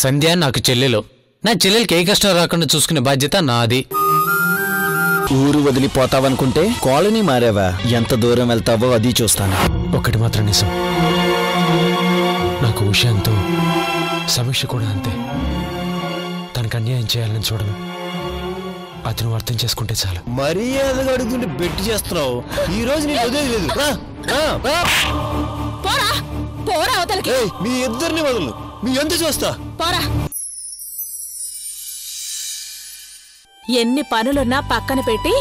సంధ్య నాకు చెల్లెలు. నా చెల్లెలకి ఏ కష్టం రాకుండా చూసుకునే బాధ్యత నాది. ఊరు వదిలిపోతావనుకుంటే కాలనీ మారావా? ఎంత దూరం వెళ్తావో అది చూస్తాను. ఒకటి మాత్రం నిజం, నాకు ఉషాంతో సమీక్ష కూడా అంతే. తనకు అన్యాయం చేయాలని చూడను. అది నువ్వు అర్థం చేసుకుంటే చాలు. మర్యాదగా అడుగుతుంటే బెట్టి చేస్తున్నావు. ఈ రోజు నీకు వదిలేదు. మీ ఇద్దరిని వదలు. మీ ఎంత చూస్తా. ఎన్ని పనులున్నా పక్కన పెట్టి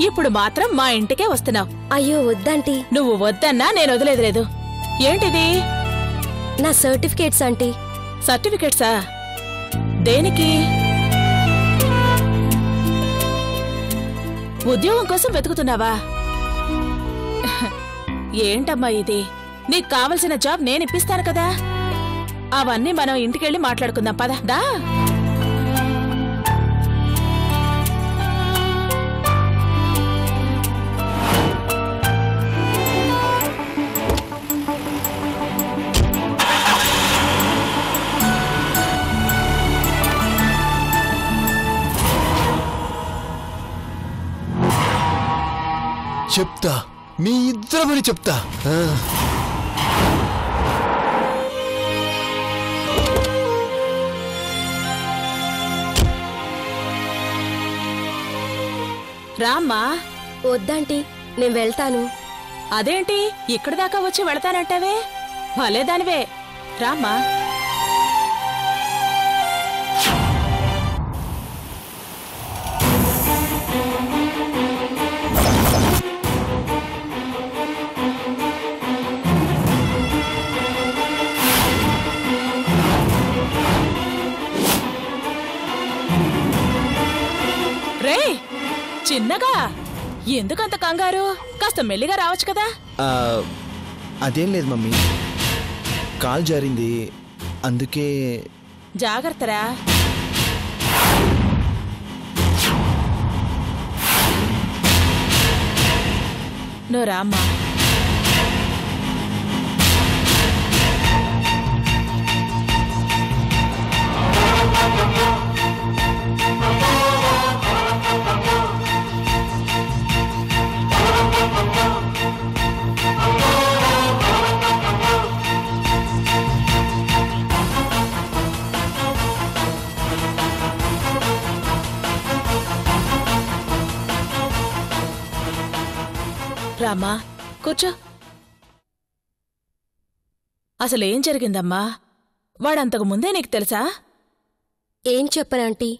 ఇప్పుడు మాత్రం మా ఇంటికే వస్తున్నావు. అయ్యో వద్దంటీ. నువ్వు వద్దన్నా నేను వదిలేదు. ఏంటిది? నా సర్టిఫికేట్స్ ఆంటీ. సర్టిఫికేట్సా? దేనికి? ఉద్యోగం కోసం వెతుకుతున్నావా? ఏంటమ్మా ఇది? నీకు కావలసిన జాబ్ నేను ఇప్పిస్తాను కదా. అవన్నీ మనం ఇంటికెళ్ళి మాట్లాడుకుందాం పద. దా. చెప్తా, మీ ఇద్దరమని చెప్తా. రామ్మా. వద్దంటీ, నేను వెళ్తాను. అదేంటి ఇక్కడి దాకా వచ్చి వెళతానంటావే? భలేదానివే. రామ్మా. రే చిన్నగా ఎందుకంత కంగారు? కాస్త మెల్లిగా రావచ్చు కదా. అదేం లేదు మమ్మీ, కాల్ జారింది అందుకే. జాగ్రత్తరా. నువ్వు రామ్మా. రామ్మా కూర్చో. అసలేం జరిగిందమ్మా? వాడంతకు ముందే నీకు తెలుసా? ఏం చెప్పనంటీ,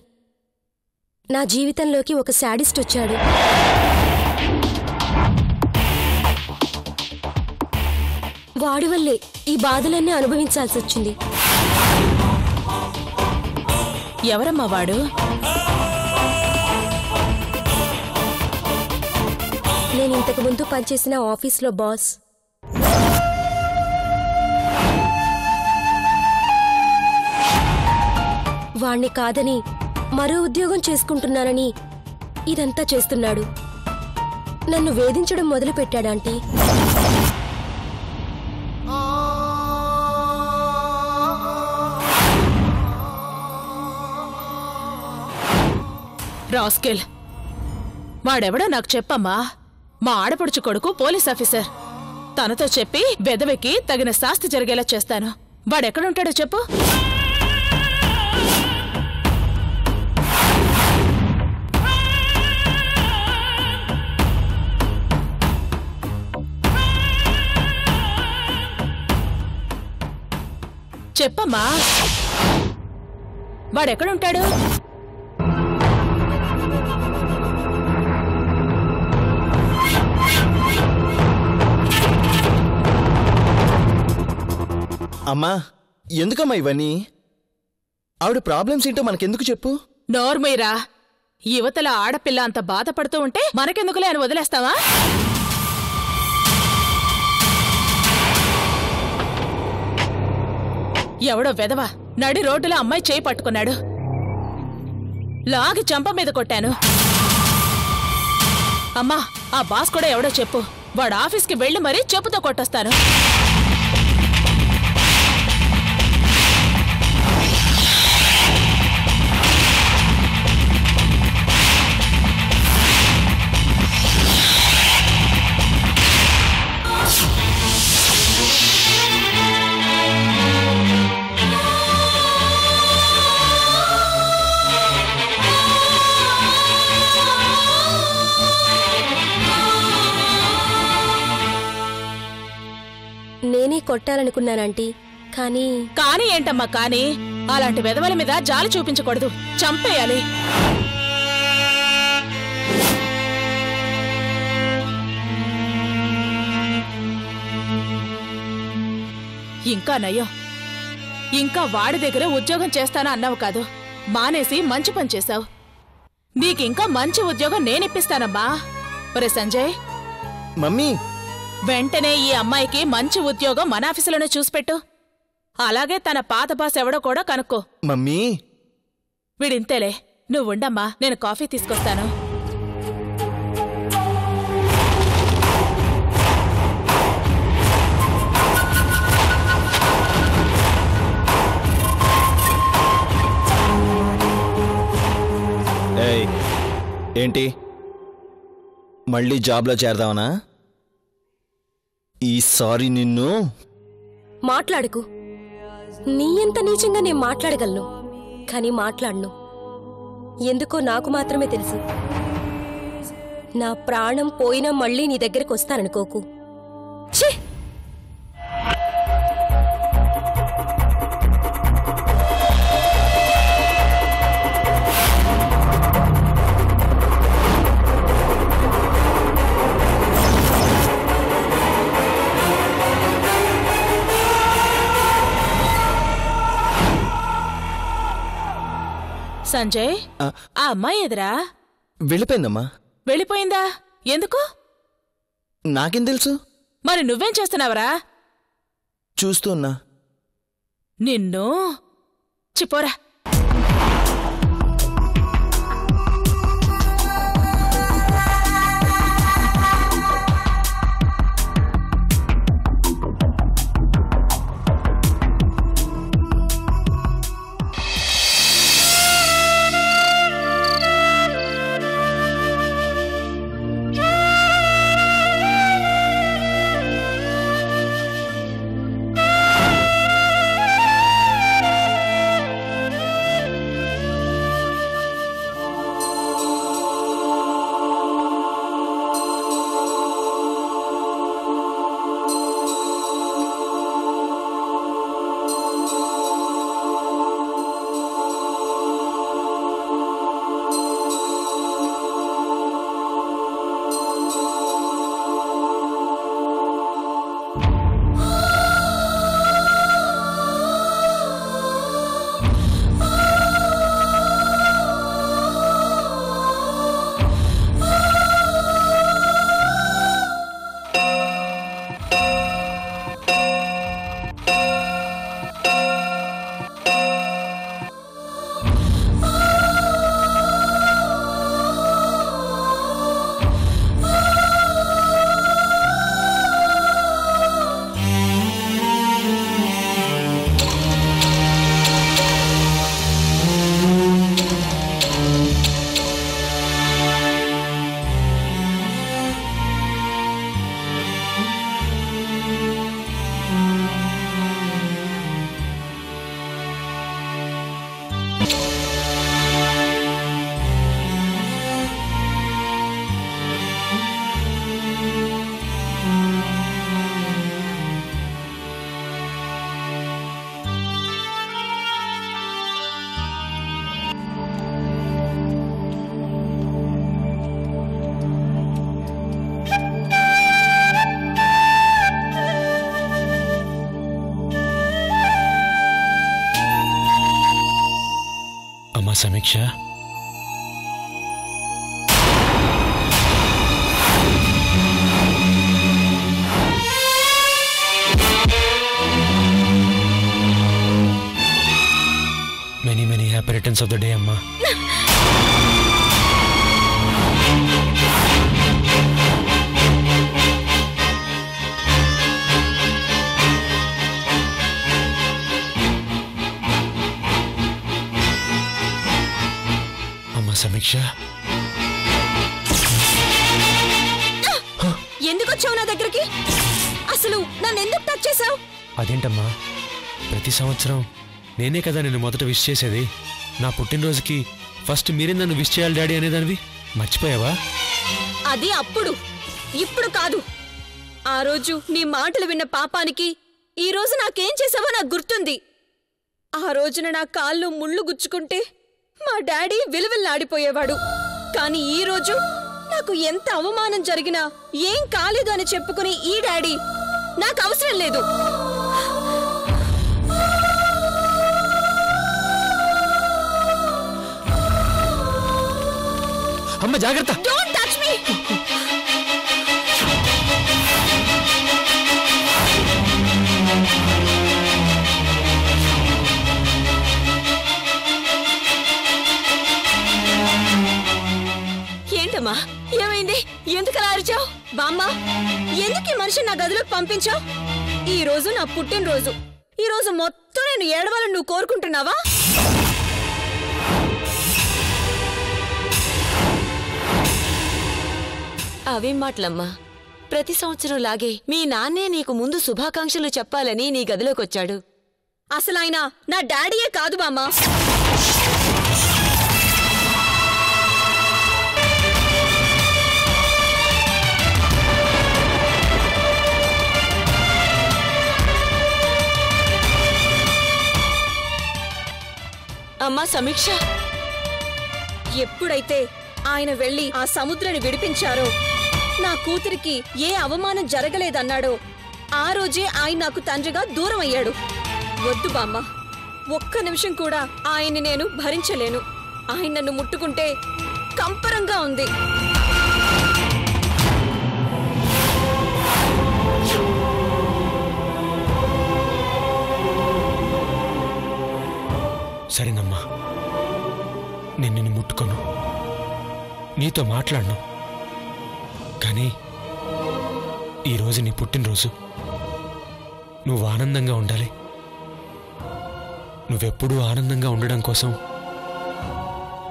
నా జీవితంలోకి ఒక శాడిస్ట్ వచ్చాడు. వాడి వల్లే ఈ బాధలన్నీ అనుభవించాల్సి వచ్చింది. ఎవరమ్మా వాడు? నేను ఇంతకు ముందు పనిచేసిన ఆఫీస్లో బాస్. వాణ్ణి కాదని మరో ఉద్యోగం చేసుకుంటున్నానని ఇదంతా చేస్తున్నాడు. నన్ను వేధించడం మొదలుపెట్టాడంటీ. రాస్కెల్, వాడెవడో నాకు చెప్పమ్మా. మా ఆడపడుచు కొడుకు పోలీస్ ఆఫీసర్. తనతో చెప్పి వెదవికి తగిన శాస్తి జరిగేలా చేస్తాను. వాడెక్కడుంటాడో చెప్పు. చెప్పమ్మా, వాడెక్కడుంటాడు? అమ్మా, ఎందుకమ్మా ఇవన్నీ? ఆవిడ ప్రాబ్లమ్స్ ఏంటో మనకెందుకు చెప్పు. నోర్మయ్యరా. యువతల ఆడపిల్ల అంత బాధపడుతూ ఉంటే మనకెందుకులే అని వదిలేస్తావా? ఎవడో వెధవ నడి రోడ్డులో అమ్మాయి చేయి పట్టుకున్నాడు. లాగి చంప మీద కొట్టాను. అమ్మా, ఆ బాస్ కూడా ఎవడో చెప్పు. వాడు ఆఫీస్కి వెళ్ళి మరీ చెప్పుతో కొట్టొస్తాను. కొట్టాలనుకున్నానంటీ. కానీ కానీ ఏంటమ్మా కానీ? అలాంటి వెధవల మీద జాలి చూపించకూడదు, చంపేయాలి. ఇంకా నయ్యం, ఇంకా వాడి దగ్గర ఉద్యోగం చేస్తానా అన్నావు కాదు, మానేసి మంచి పని చేశావు. నీకింకా మంచి ఉద్యోగం నేనిప్పిస్తానమ్మా. ఒరే సంజయ్, మమ్మీ వెంటనే ఈ అమ్మాయికి మంచి ఉద్యోగం మన ఆఫీసులోనే చూసిపెట్టు. అలాగే తన పాత బాస్ ఎవడో కూడా కనుక్కో. మమ్మీ వీడింతేలే, నువ్వుండమ్మా, నేను కాఫీ తీసుకొస్తాను. ఏయ్, ఏంటి మళ్ళీ జాబ్లో చేరదావనా? ఈసారి నిన్ను మాట్లాడకు. నీ ఎంత నీచంగా నేను మాట్లాడగలను, కానీ మాట్లాడను. ఎందుకో నాకు మాత్రమే తెలుసు. నా ప్రాణం పోయినా మళ్ళీ నీ దగ్గరకు వస్తాననుకోకు. ఛీ! సంజయ్, ఆ అమ్మాయి ఎదురా వెళ్ళిపోయిందమ్మా. వెళ్ళిపోయిందా? ఎందుకు? నాకేం తెలుసు? మరి నువ్వేం చేస్తున్నావరా? చూస్తున్నా. నిన్ను చిపోరా. సమీక్ష, many happy returns of the day, అమ్మా. సమీక్ష, ఎందుకు వచ్చావు నా దగ్గరికి? అసలు నన్ను ఎందుకు టచ్ చేసావు? అదేంటమ్మా, ప్రతి సంవత్సరం నేనే కదా నిన్ను మొదట విష్ చేసేది. నా పుట్టినరోజుకి ఫస్ట్ మీరే నన్ను విష్ చేయాలి డాడీ అనేదానివి, మర్చిపోయావా? అది అప్పుడు, ఇప్పుడు కాదు. ఆ రోజు నీ మాటలు విన్న పాపానికి ఈ రోజు నాకేం చేసావో నాకు గుర్తుంది. ఆ రోజున నా కాళ్ళు ముళ్ళు గుచ్చుకుంటే మా డాడీ విలువిల్లాడిపోయేవాడు. కానీ ఈ రోజు నాకు ఎంత అవమానం జరిగినా ఏం కాలేదు అని చెప్పుకుని ఈ డాడీ నాకు అవసరం లేదు. అమ్మ జాగ్రత్త. Don't touch me. ఏంటమ్మా, ఏమైంది? ఎందుకలా అరిచావు? బామ్మ, ఎందుకు ఈ మనిషిని నా గదిలోకి పంపించావు? ఈ రోజు నా పుట్టినరోజు. ఈ రోజు మొత్తం నేను ఏడవాలని నువ్వు కోరుకుంటున్నావా? అవేం మాటలమ్మా. ప్రతి సంవత్సరం లాగే మీ నాన్నే నీకు ముందు శుభాకాంక్షలు చెప్పాలని నీ గదిలోకొచ్చాడు. అసలు ఆయన నా డాడీయే కాదు బామ్మ. అమ్మా సమీక్ష, ఎప్పుడైతే ఆయన వెళ్లి ఆ సముద్రాన్ని విడిపించారో, నా కూతురికి ఏ అవమానం జరగలేదన్నాడో ఆ రోజే ఆయన నాకు తండ్రిగా దూరం అయ్యాడు. వద్దు బామ్మ, ఒక్క నిమిషం కూడా ఆయన్ని నేను భరించలేను. ఆయన నన్ను ముట్టుకుంటే కంపరంగా ఉంది. సరేనమ్మా, నేను నిన్ను ముట్టుకోను, నీతో మాట్లాడను. కానీ ఈరోజు నీ పుట్టినరోజు. నువ్వు ఆనందంగా ఉండాలి. నువ్వెప్పుడూ ఆనందంగా ఉండడం కోసం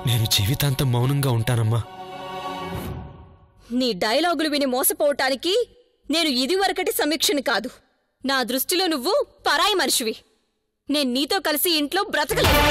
నేను జీవితాంతం మౌనంగా ఉంటానమ్మా. నీ డైలాగులు విని మోసపోవటానికి నేను ఇదివరకటి సమీక్షని కాదు. నా దృష్టిలో నువ్వు పరాయి మనిషివి. నేను నీతో కలిసి ఇంట్లో బ్రతకలేను.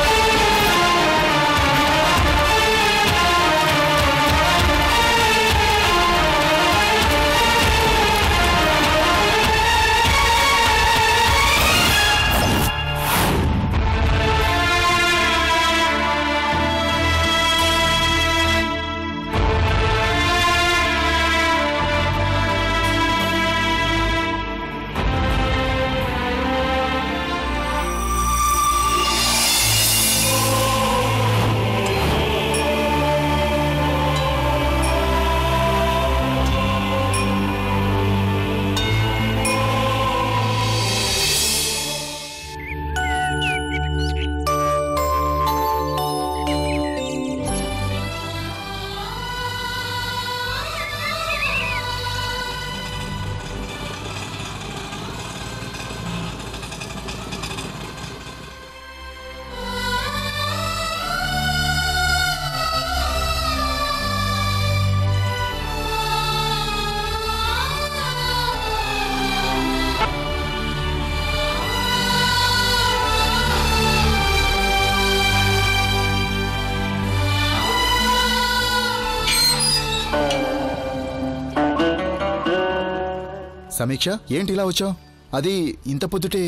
సమీక్ష, ఏంటి ఇలా వచ్చావు? అది ఇంత పొద్దుటే.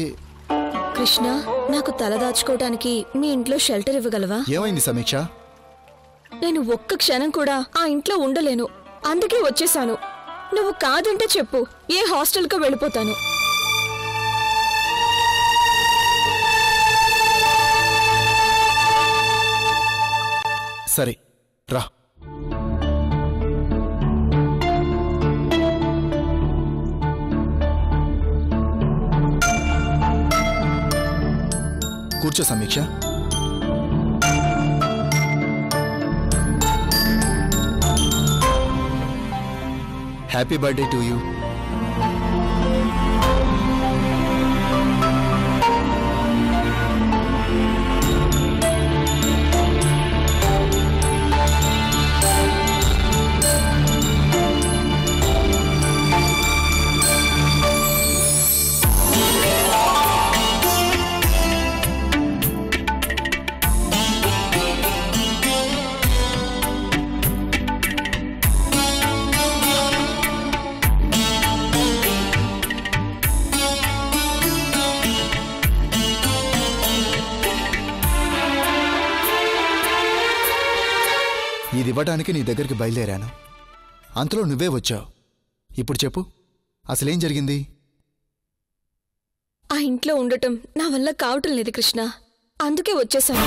కృష్ణ, నాకు తలదాచుకోవడానికి మీ ఇంట్లో షెల్టర్ ఇవ్వగలవా? ఏమైంది సమీక్ష? నేను ఒక్క క్షణం కూడా ఆ ఇంట్లో ఉండలేను. అందుకే వచ్చేసాను. నువ్వు కాదంటే చెప్పు, ఏ హాస్టల్కో వెళ్ళిపోతాను. సరే రా. కూర్చో సమీక్ష. Happy birthday to you. ఇది ఇవ్వడానికి నీ దగ్గరికి బయలుదేరాను. అంతలో నువ్వే వచ్చావు. ఇప్పుడు చెప్పు, అసలేం జరిగింది? ఆ ఇంట్లో ఉండటం నా వల్ల కావటం లేదు కృష్ణ, అందుకే వచ్చేసాను.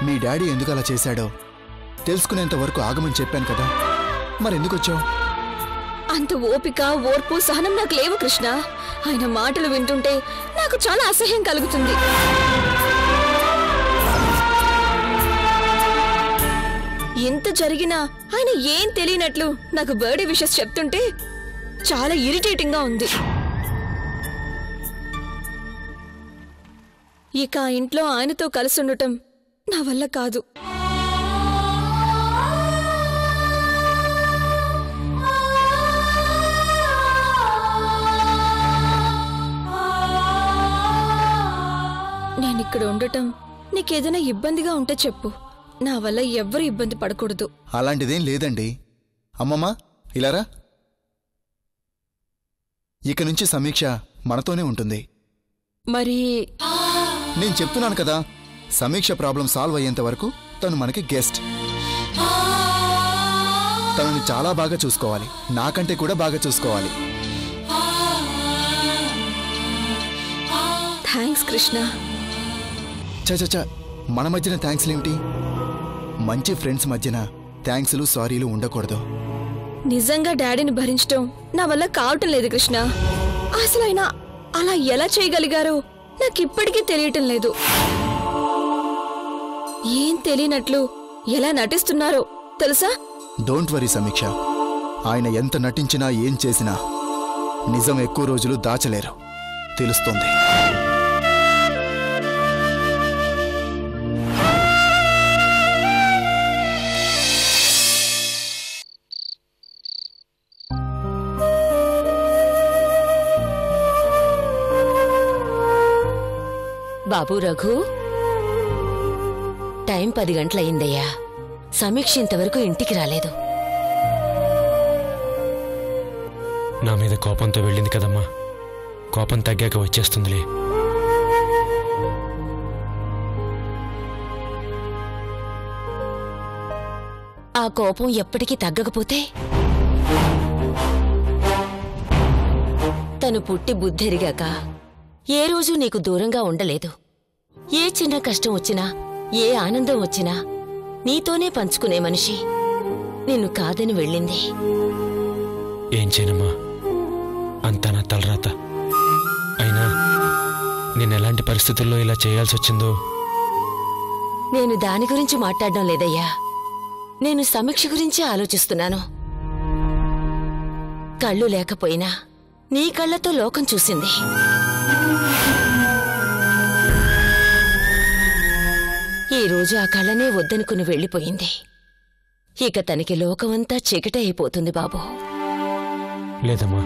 మీ డాడీ ఎందుకు అలా చేశాడో తెలుసుకునేంత వరకు ఆగమని చెప్పాను కదా, మరెందుకు వచ్చావు? అంత ఓపిక, ఓర్పు, సహనం నాకు లేవు కృష్ణ. ఆయన మాటలు వింటుంటే నాకు చాలా అసహ్యం కలుగుతుంది. ఎంత జరిగినా ఆయన ఏం తెలియనట్లు నాకు బర్త్డే విషెస్ చెప్తుంటే చాలా ఇరిటేటింగ్ గా ఉంది. ఇక ఆ ఇంట్లో ఆయనతో కలిసి ఉండటం నా వల్ల కాదు. నేనిక్కడ ఉండటం నీకేదైనా ఇబ్బందిగా ఉంటే చెప్పు. నా వల్ల ఎవ్వరూ ఇబ్బంది పడకూడదు. అలాంటిదేం లేదండి. అమ్మమ్మ ఇలారా. ఇక నుంచి సమీక్ష మనతోనే ఉంటుంది. మరి నేను చెప్తున్నాను కదా, సమీక్ష ప్రాబ్లం సాల్వ్ అయ్యేంత వరకు తను మనకి గెస్ట్. తనని చాలా బాగా చూసుకోవాలి, నాకంటే కూడా బాగా చూసుకోవాలి. థ్యాంక్స్ కృష్ణ. చ మన మధ్యన థ్యాంక్స్లేమిటి? మంచి ఫ్రెండ్స్ మధ్యన థ్యాంక్స్లు సారీలు ఉండకూడదు. నిజంగా డాడీని భరించడం నా వల్ల కావటం లేదు కృష్ణ. అసలు ఆయన అలా ఎలా చేయగలిగారో నాకిప్పటికీ తెలియటం లేదు. ఏం తెలియనట్లు ఎలా నటిస్తున్నారో తెలుసా? డోంట్ వరీ సమీక్ష, ఆయన ఎంత నటించినా ఏం చేసినా నిజం ఎక్కువ రోజులు దాచలేరు, తెలుస్తోంది. బాబు రఘు, టైం 10 గంటలయిందయ్యా. సమీక్ష ఇంతవరకు ఇంటికి రాలేదు. నా మీద కోపంతో వెళ్ళింది కదమ్మా, కోపం తగ్గాక వచ్చేస్తుందిలే. ఆ కోపం ఎప్పటికీ తగ్గకపోతే తను పుట్టి బుద్ధెరిగాక ఏ రోజు నీకు దూరంగా ఉండలేదు. ఏ చిన్న కష్టం వచ్చినా, ఏ ఆనందం వచ్చినా నీతోనే పంచుకునే మనిషి నిన్ను కాదని వెళ్ళింది. ఏం చేయనమ్మా, అంతా నా తలరాత. అయినా నేనెలాంటి పరిస్థితుల్లో ఇలా చేయాల్సి వచ్చిందో. నేను దాని గురించి మాట్లాడడం లేదయ్యా, నేను సమీక్ష గురించి ఆలోచిస్తున్నాను. కళ్ళు లేకపోయినా నీ కళ్ళతో లోకం చూసింది. ఈ రోజు ఆ కళ్ళనే వద్దనుకుని వెళ్ళిపోయింది. ఇక తనకి లోకమంతా చీకటే అయిపోతుంది బాబు. లేదమ్మా,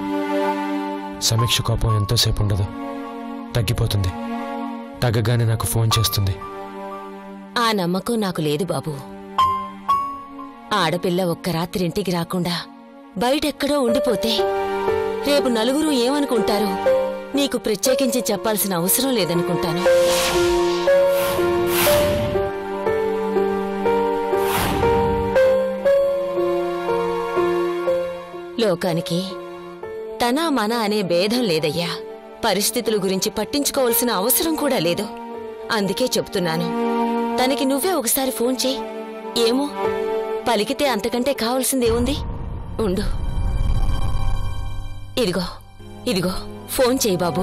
సమీక్ష కోపం ఎంతోసేపు ఉండదు, తగ్గిపోతుంది. తగ్గగానే నాకు ఫోన్ చేస్తుంది. ఆ నమ్మకం నాకు లేదు బాబు. ఆడపిల్ల ఒక్క రాత్రి ఇంటికి రాకుండా బయటెక్కడో ఉండిపోతే రేపు నలుగురు ఏమనుకుంటారో నీకు ప్రత్యేకించి చెప్పాల్సిన అవసరం లేదనుకుంటాను. లోకానికి తన మన అనే భేదం లేదయ్యా. పరిస్థితుల గురించి పట్టించుకోవాల్సిన అవసరం కూడా లేదు. అందుకే చెప్తున్నాను, తనకి నువ్వే ఒకసారి ఫోన్ చేయి. ఏమో, పలికితే అంతకంటే కావాల్సిందేముంది? ఉండు, ఇదిగో ఫోన్ చేయి బాబు.